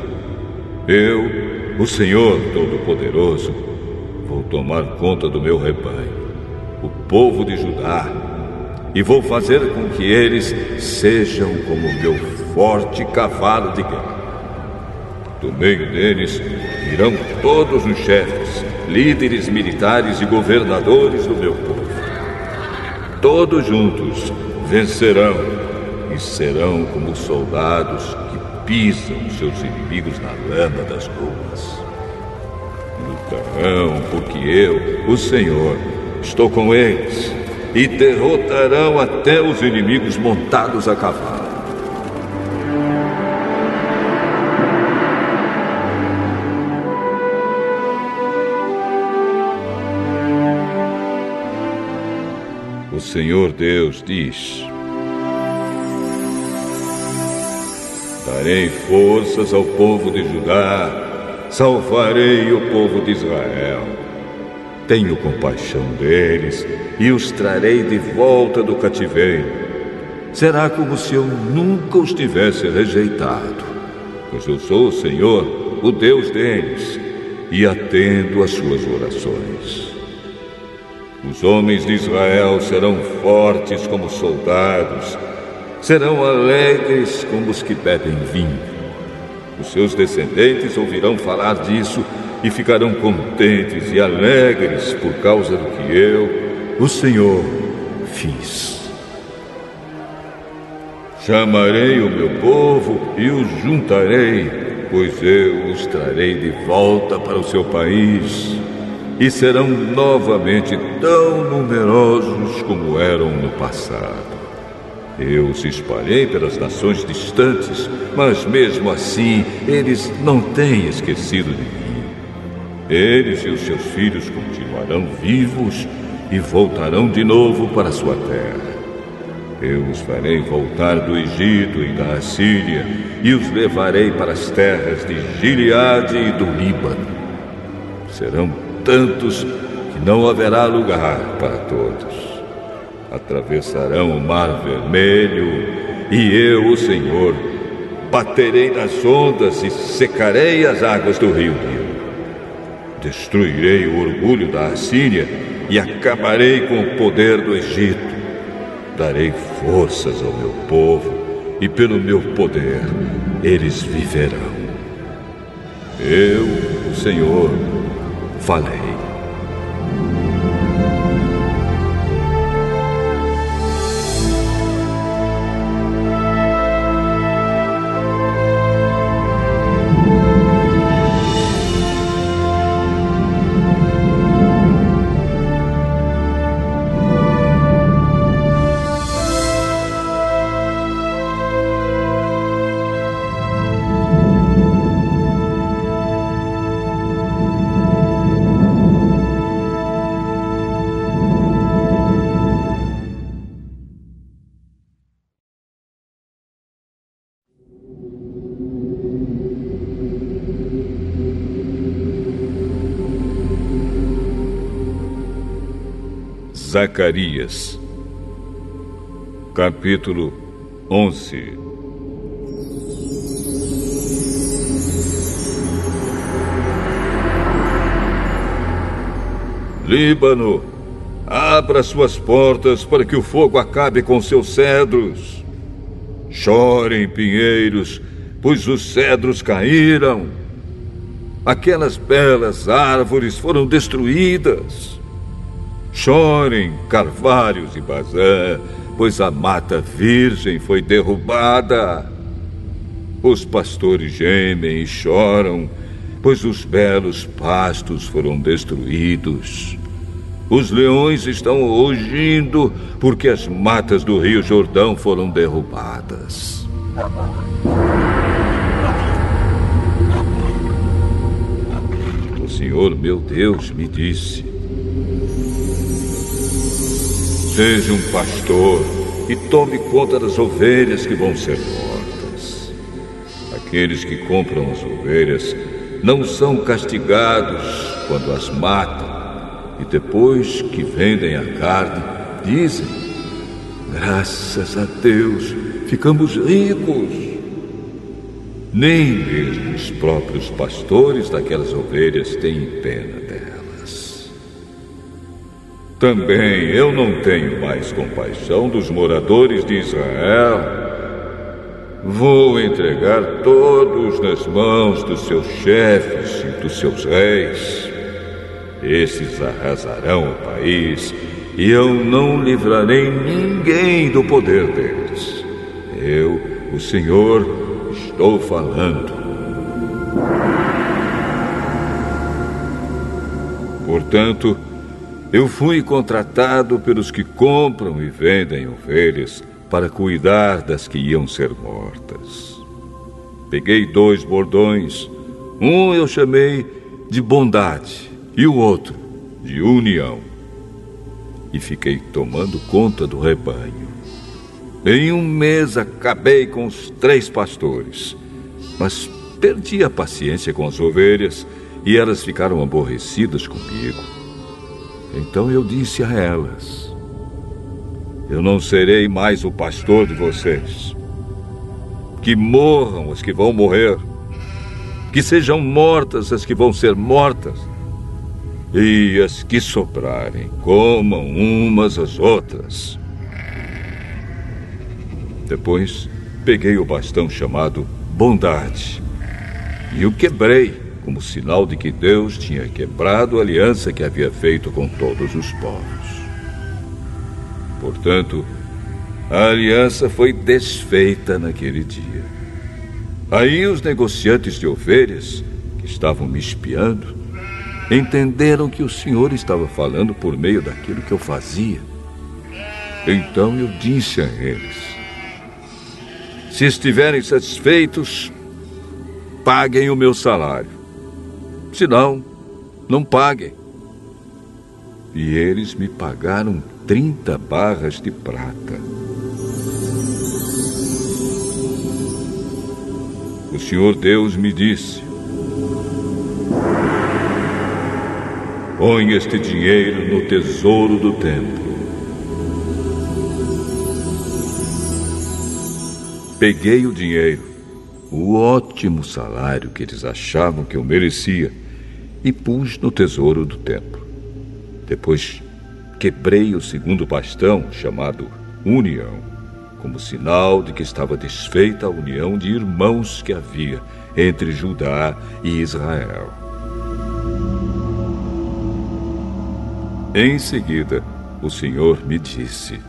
Eu, o Senhor Todo-Poderoso, vou tomar conta do meu rebanho, o povo de Judá, e vou fazer com que eles sejam como o meu forte cavalo de guerra. Do meio deles irão todos os chefes, líderes militares e governadores do meu povo. Todos juntos vencerão e serão como soldados que pisam seus inimigos na lama das ruas. Lutarão porque eu, o Senhor, estou com eles, e derrotarão até os inimigos montados a cavalo. O Senhor Deus diz: darei forças ao povo de Judá, salvarei o povo de Israel. Tenho compaixão deles e os trarei de volta do cativeiro. Será como se eu nunca os tivesse rejeitado, pois eu sou o Senhor, o Deus deles, e atendo às suas orações. Os homens de Israel serão fortes como soldados, serão alegres como os que bebem vinho. Os seus descendentes ouvirão falar disso e ficarão contentes e alegres por causa do que eu, o Senhor, fiz. Chamarei o meu povo e os juntarei, pois eu os trarei de volta para o seu país, e serão novamente tão numerosos como eram no passado. Eu os espalhei pelas nações distantes, mas mesmo assim eles não têm esquecido de mim. Eles e os seus filhos continuarão vivos e voltarão de novo para sua terra. Eu os farei voltar do Egito e da Assíria e os levarei para as terras de Gileade e do Líbano. Serão tantos que não haverá lugar para todos. Atravessarão o Mar Vermelho e eu, o Senhor, baterei nas ondas e secarei as águas do rio Nilo. Destruirei o orgulho da Assíria e acabarei com o poder do Egito. Darei forças ao meu povo e pelo meu poder eles viverão. Eu, o Senhor, falei. Zacarias, capítulo 11. Líbano, abra suas portas para que o fogo acabe com seus cedros. Chorem, pinheiros, pois os cedros caíram. Aquelas belas árvores foram destruídas. Chorem, carvalhos e Bazã, pois a mata virgem foi derrubada. Os pastores gemem e choram, pois os belos pastos foram destruídos. Os leões estão rugindo, porque as matas do Rio Jordão foram derrubadas. O Senhor, meu Deus, me disse: seja um pastor e tome conta das ovelhas que vão ser mortas. Aqueles que compram as ovelhas não são castigados quando as matam, e depois que vendem a carne, dizem: graças a Deus, ficamos ricos. Nem mesmo os próprios pastores daquelas ovelhas têm pena delas. também eu não tenho mais compaixão dos moradores de Israel. Vou entregar todos nas mãos dos seus chefes e dos seus reis. Esses arrasarão o país e eu não livrarei ninguém do poder deles. Eu, o Senhor, estou falando. Portanto, eu fui contratado pelos que compram e vendem ovelhas para cuidar das que iam ser mortas. Peguei 2 bordões. Um eu chamei de bondade e o outro de união. E fiquei tomando conta do rebanho. Em 1 mês acabei com os 3 pastores, mas perdi a paciência com as ovelhas e elas ficaram aborrecidas comigo. Então eu disse a elas: eu não serei mais o pastor de vocês. Que morram as que vão morrer. Que sejam mortas as que vão ser mortas. E as que sobrarem, comam umas às outras. Depois, peguei o bastão chamado bondade e o quebrei, como sinal de que Deus tinha quebrado a aliança que havia feito com todos os povos. Portanto, a aliança foi desfeita naquele dia. Aí os negociantes de ovelhas, que estavam me espiando, entenderam que o Senhor estava falando por meio daquilo que eu fazia. Então eu disse a eles: se estiverem satisfeitos, paguem o meu salário. Se não, não paguem. E eles me pagaram 30 barras de prata. O Senhor Deus me disse: põe este dinheiro no tesouro do templo. Peguei o dinheiro, o ótimo salário que eles achavam que eu merecia, e pus no tesouro do templo. Depois quebrei o 2º bastão, chamado união, como sinal de que estava desfeita a união de irmãos que havia entre Judá e Israel. Em seguida, o Senhor me disse: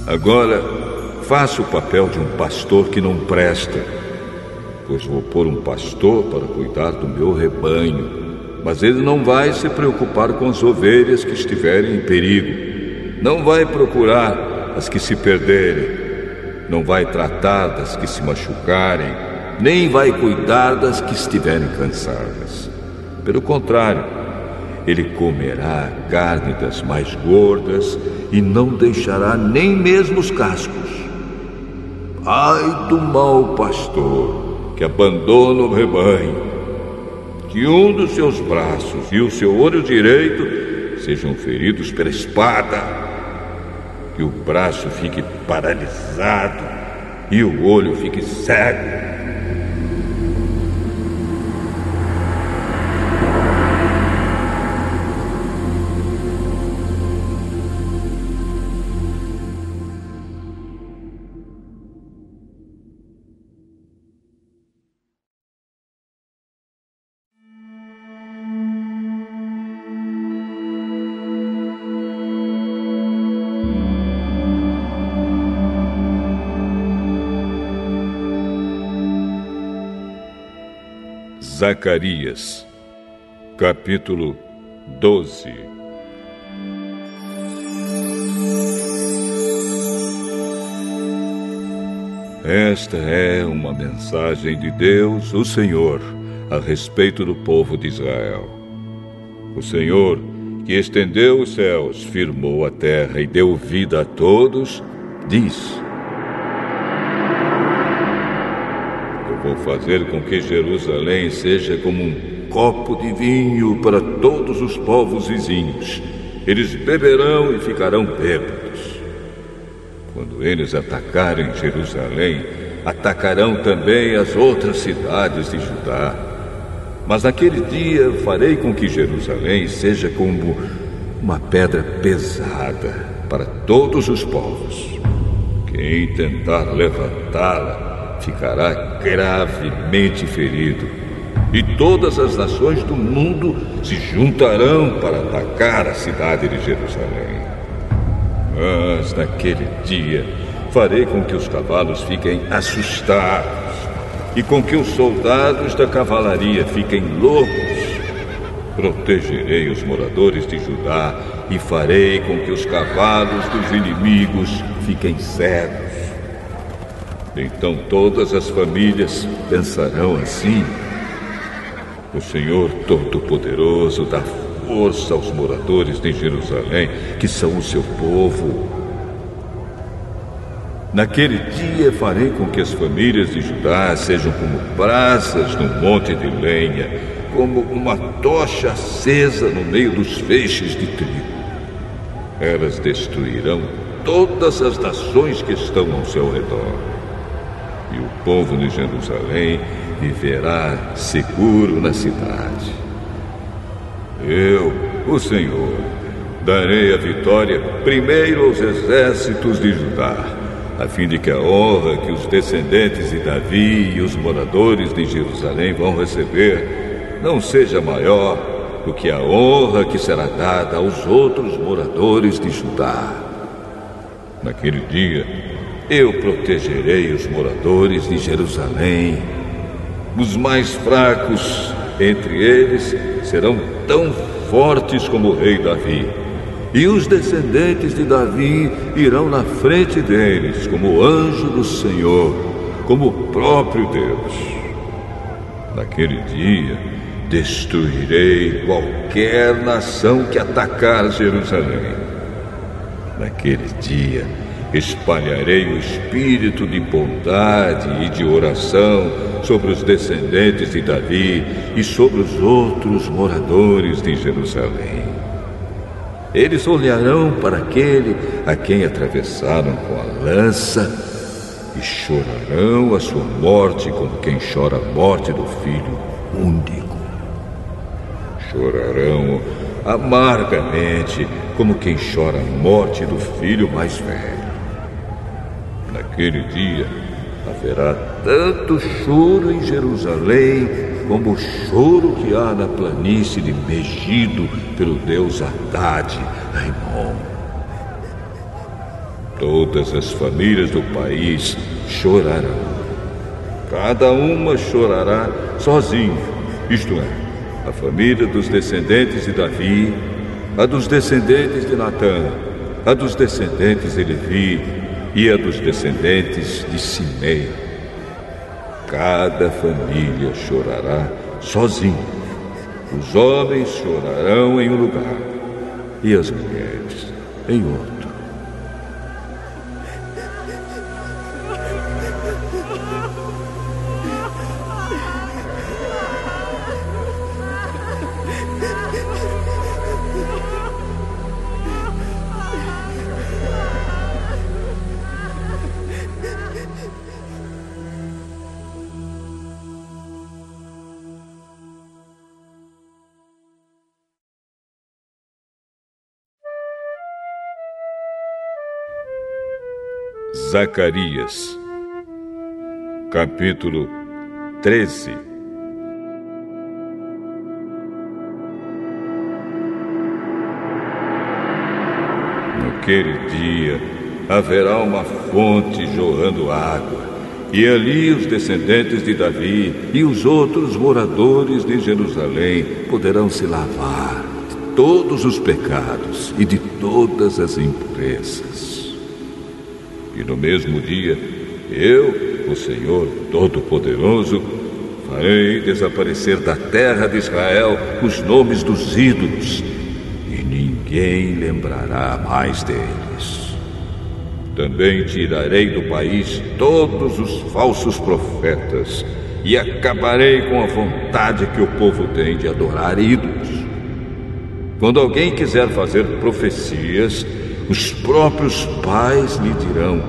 agora, faça o papel de um pastor que não presta, pois vou pôr um pastor para cuidar do meu rebanho, mas ele não vai se preocupar com as ovelhas que estiverem em perigo, não vai procurar as que se perderem, não vai tratar das que se machucarem, nem vai cuidar das que estiverem cansadas. Pelo contrário, ele comerá a carne das mais gordas e não deixará nem mesmo os cascos. Ai do mau pastor que abandona o rebanho, que um dos seus braços e o seu olho direito sejam feridos pela espada, que o braço fique paralisado e o olho fique cego. Zacarias, capítulo 12. Esta é uma mensagem de Deus, o Senhor, a respeito do povo de Israel. O Senhor, que estendeu os céus, firmou a terra e deu vida a todos, diz: vou fazer com que Jerusalém seja como um copo de vinho para todos os povos vizinhos. Eles beberão e ficarão bêbados. Quando eles atacarem Jerusalém, atacarão também as outras cidades de Judá. Mas naquele dia farei com que Jerusalém seja como uma pedra pesada para todos os povos. Quem tentar levantá-la ficará gravemente ferido, e todas as nações do mundo se juntarão para atacar a cidade de Jerusalém. Mas naquele dia farei com que os cavalos fiquem assustados e com que os soldados da cavalaria fiquem loucos. Protegerei os moradores de Judá e farei com que os cavalos dos inimigos fiquem cegos. Então todas as famílias pensarão assim: o Senhor Todo-Poderoso dá força aos moradores de Jerusalém, que são o seu povo. Naquele dia farei com que as famílias de Judá sejam como brasas num monte de lenha, como uma tocha acesa no meio dos feixes de trigo. Elas destruirão todas as nações que estão ao seu redor. E o povo de Jerusalém viverá seguro na cidade. Eu, o Senhor, darei a vitória primeiro aos exércitos de Judá, a fim de que a honra que os descendentes de Davi e os moradores de Jerusalém vão receber não seja maior do que a honra que será dada aos outros moradores de Judá. Naquele dia, eu protegerei os moradores de Jerusalém. Os mais fracos entre eles serão tão fortes como o rei Davi, e os descendentes de Davi irão na frente deles como anjo do Senhor, como o próprio Deus. Naquele dia, destruirei qualquer nação que atacar Jerusalém. Naquele dia, espalharei o espírito de bondade e de oração sobre os descendentes de Davi e sobre os outros moradores de Jerusalém. Eles olharão para aquele a quem atravessaram com a lança e chorarão a sua morte como quem chora a morte do filho único. Chorarão amargamente como quem chora a morte do filho mais velho. Naquele dia haverá tanto choro em Jerusalém como o choro que há na planície de Megido pelo deus Haddad, Rimon. Todas as famílias do país chorarão. Cada uma chorará sozinha, isto é, a família dos descendentes de Davi, a dos descendentes de Natã, a dos descendentes de Levi e a dos descendentes de Simei. Cada família chorará sozinha. Os homens chorarão em um lugar e as mulheres em outro. Zacarias, capítulo 13. Naquele dia haverá uma fonte jorrando água, e ali os descendentes de Davi e os outros moradores de Jerusalém poderão se lavar de todos os pecados e de todas as impurezas. E no mesmo dia, eu, o Senhor Todo-Poderoso, farei desaparecer da terra de Israel os nomes dos ídolos, e ninguém lembrará mais deles. Também tirarei do país todos os falsos profetas, e acabarei com a vontade que o povo tem de adorar ídolos. Quando alguém quiser fazer profecias, os próprios pais lhe dirão: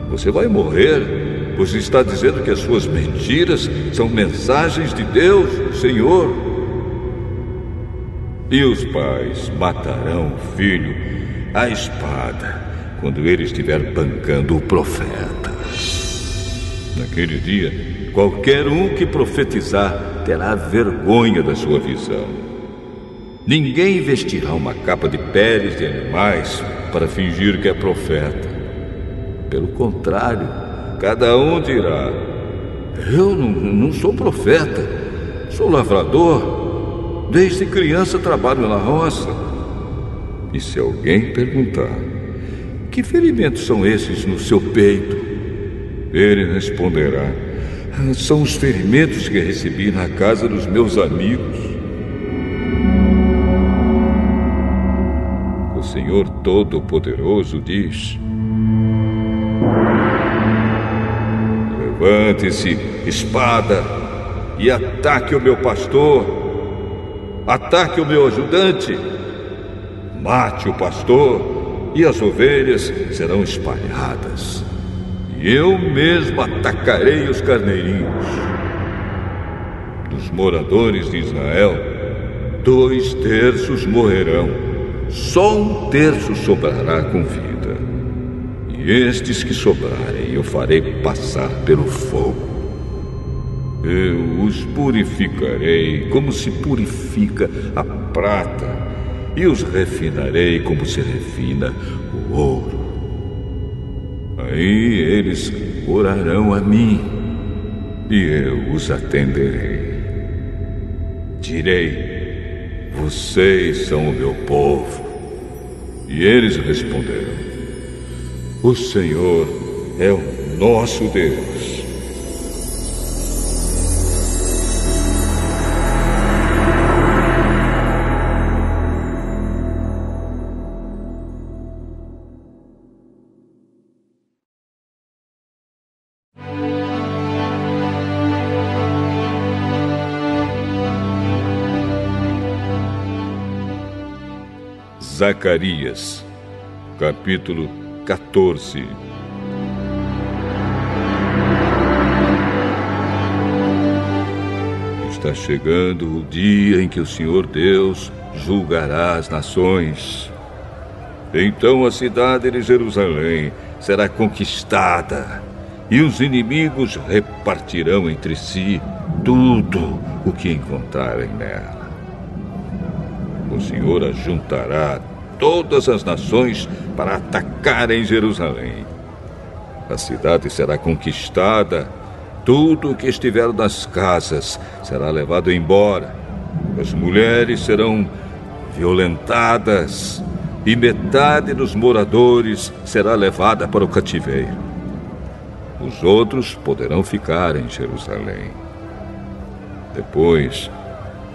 você vai morrer pois está dizendo que as suas mentiras são mensagens de Deus, Senhor. E os pais matarão o filho à espada quando ele estiver bancando o profeta. Naquele dia, qualquer um que profetizar terá vergonha da sua visão. Ninguém vestirá uma capa de peles de animais para fingir que é profeta. Pelo contrário, cada um dirá: eu não sou profeta, sou lavrador. Desde criança trabalho na roça. E se alguém perguntar: que ferimentos são esses no seu peito? Ele responderá: são os ferimentos que recebi na casa dos meus amigos. O Senhor Todo-Poderoso diz: levante-se, espada, e ataque o meu pastor. Ataque o meu ajudante. Mate o pastor, e as ovelhas serão espalhadas. E eu mesmo atacarei os carneirinhos. Dos moradores de Israel, 2/3 morrerão. Só 1/3 sobrará com vida. E estes que sobrarem eu farei passar pelo fogo. Eu os purificarei como se purifica a prata, e os refinarei como se refina o ouro. Aí eles orarão a mim, e eu os atenderei. Direi: vocês são o meu povo. E eles responderão: o Senhor é o nosso Deus. Zacarias, capítulo 14. Está chegando o dia em que o Senhor Deus julgará as nações. Então a cidade de Jerusalém será conquistada, e os inimigos repartirão entre si tudo o que encontrarem nela. O Senhor ajuntará todas as nações para atacarem Jerusalém. A cidade será conquistada, tudo o que estiver nas casas será levado embora. As mulheres serão violentadas, e metade dos moradores será levada para o cativeiro. Os outros poderão ficar em Jerusalém. Depois,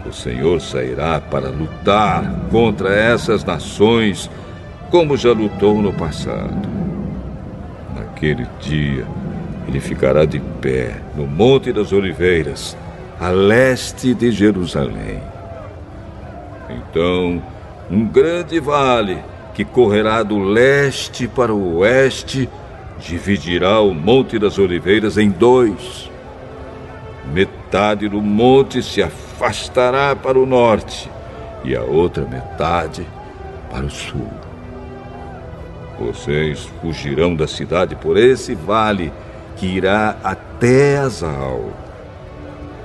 o Senhor sairá para lutar contra essas nações, como já lutou no passado. Naquele dia, ele ficará de pé no Monte das Oliveiras, a leste de Jerusalém. Então, um grande vale que correrá do leste para o oeste dividirá o Monte das Oliveiras em 2. Metade do monte se afastará para o norte e a outra metade para o sul. Vocês fugirão da cidade por esse vale que irá até Azal.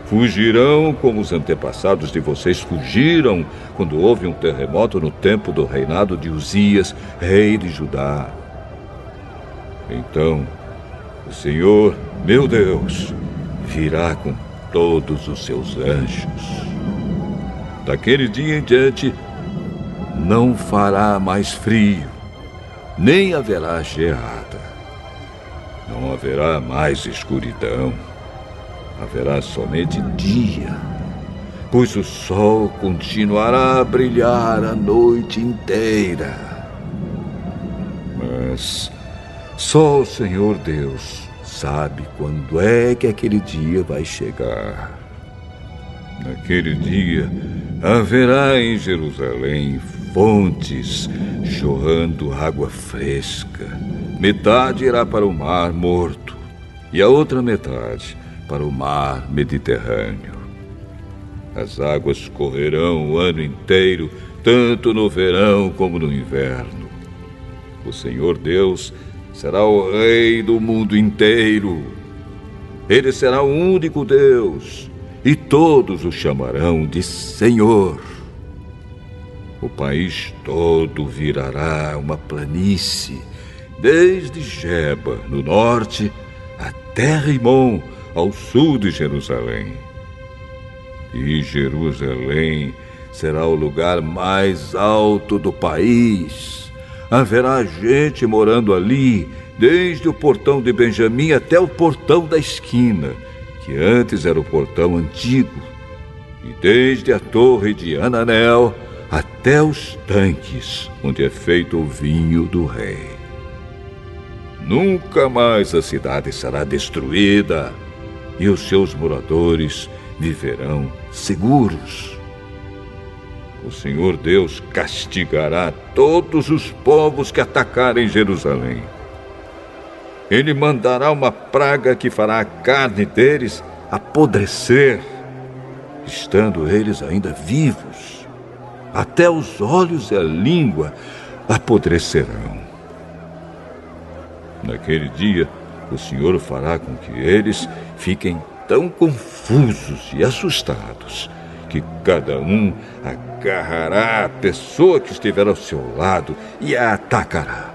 Fugirão como os antepassados de vocês fugiram quando houve um terremoto no tempo do reinado de Uzias, rei de Judá. Então, o Senhor, meu Deus, virá com todos os seus anjos. Daquele dia em diante, não fará mais frio, nem haverá geada. Não haverá mais escuridão. Haverá somente dia, pois o sol continuará a brilhar a noite inteira. Mas só o Senhor Deus sabe quando é que aquele dia vai chegar. Naquele dia, haverá em Jerusalém fontes jorrando água fresca. Metade irá para o mar morto e a outra metade para o mar Mediterrâneo. As águas correrão o ano inteiro, tanto no verão como no inverno. O Senhor Deus será o Rei do mundo inteiro. Ele será o único Deus, e todos o chamarão de Senhor. O país todo virará uma planície, desde Geba, no norte, até Rimon, ao sul de Jerusalém. E Jerusalém será o lugar mais alto do país. Haverá gente morando ali, desde o portão de Benjamim até o portão da esquina, que antes era o portão antigo, e desde a torre de Ananel até os tanques, onde é feito o vinho do rei. Nunca mais a cidade será destruída, e os seus moradores viverão seguros. O Senhor Deus castigará todos os povos que atacarem Jerusalém. Ele mandará uma praga que fará a carne deles apodrecer, estando eles ainda vivos. Até os olhos e a língua apodrecerão. Naquele dia, o Senhor fará com que eles fiquem tão confusos e assustados que cada um agarrará a pessoa que estiver ao seu lado e a atacará.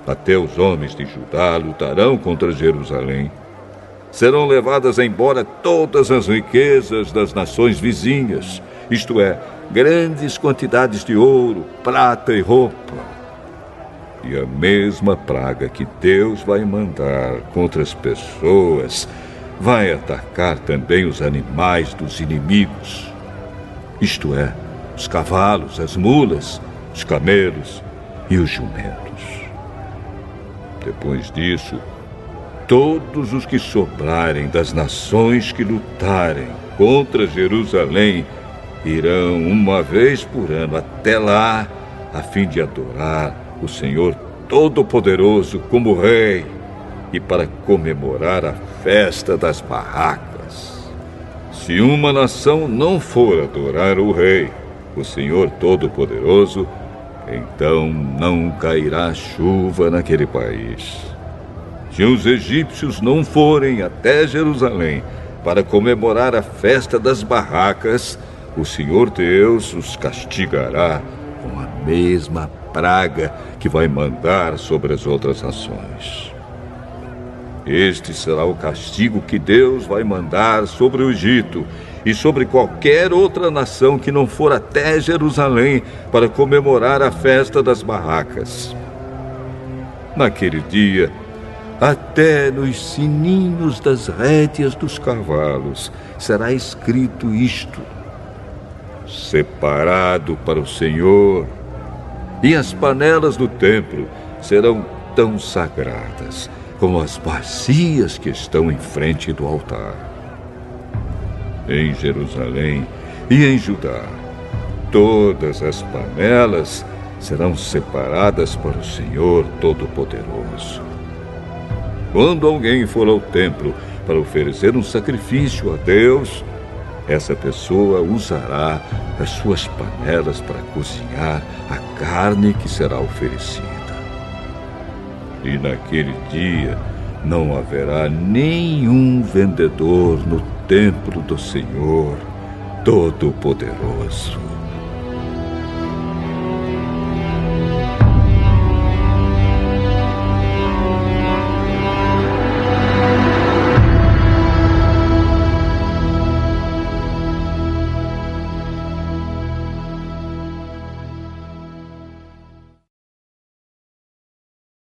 Até os homens de Judá lutarão contra Jerusalém. Serão levadas embora todas as riquezas das nações vizinhas, isto é, grandes quantidades de ouro, prata e roupa. E a mesma praga que Deus vai mandar contra as pessoas vai atacar também os animais dos inimigos, isto é, os cavalos, as mulas, os camelos e os jumentos. Depois disso, todos os que sobrarem das nações que lutarem contra Jerusalém irão uma vez por ano até lá, a fim de adorar o Senhor Todo-Poderoso como Rei e para comemorar a festa das barracas. Se uma nação não for adorar o Rei, o Senhor Todo-Poderoso, então não cairá chuva naquele país. Se os egípcios não forem até Jerusalém para comemorar a festa das barracas, o Senhor Deus os castigará com a mesma praga que vai mandar sobre as outras nações. Este será o castigo que Deus vai mandar sobre o Egito e sobre qualquer outra nação que não for até Jerusalém para comemorar a festa das barracas. Naquele dia, até nos sininhos das rédeas dos cavalos será escrito isto: separado para o Senhor. E as panelas do templo serão tão sagradas como as bacias que estão em frente do altar. Em Jerusalém e em Judá, todas as panelas serão separadas para o Senhor Todo-Poderoso. Quando alguém for ao templo para oferecer um sacrifício a Deus, essa pessoa usará as suas panelas para cozinhar a carne que será oferecida. E naquele dia não haverá nenhum vendedor no templo do Senhor Todo-Poderoso.